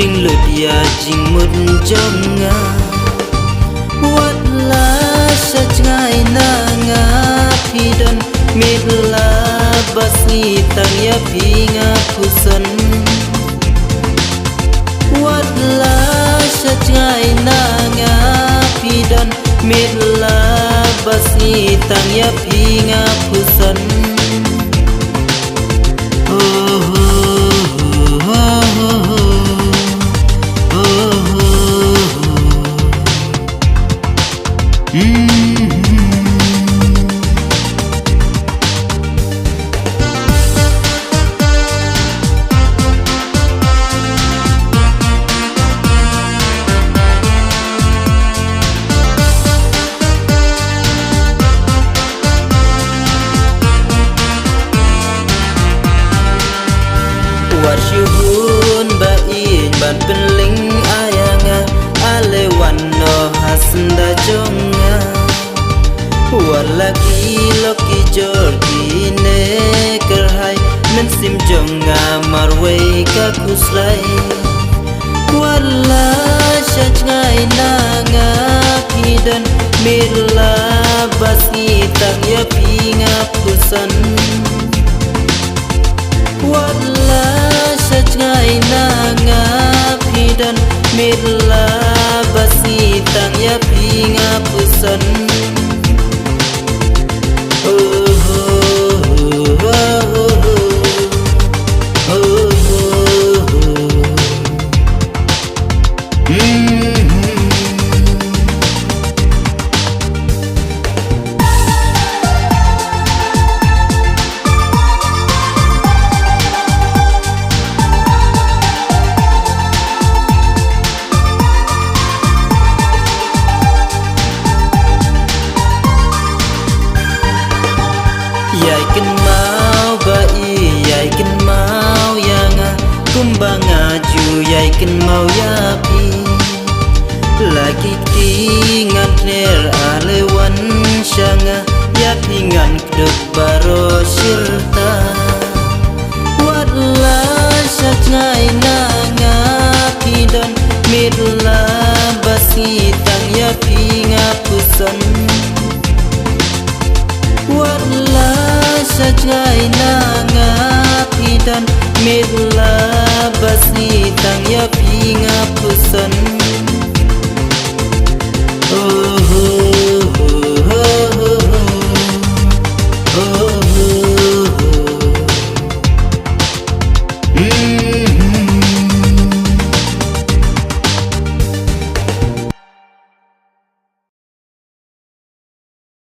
jing lut ya jing mut jonga wat la sajngai na nga pidon midla basni tang ya pinga pusan wat la sajngai na nga pidon midla basni tang ya pinga pusan Wasyuhun bain ban penling ayanga alewan no hasenda jonga walaki loki jorgi ne kerhai mensim jonga marwei ka kuslai wala shajngai nanga pidan mirla basi tang ya pinga pusan wala sajngai nanga pidan mirla basi tang ya pinga pusan Yai ken mau bai yai ken mau yanga kumbang aju yai ken mau yapi lagi tingan ner alewan shanga yapi ngan dek baro shirta wala sajngai nanga pidon mirla basi tang yapi ngapusan wala sajngai nanga pidan mirla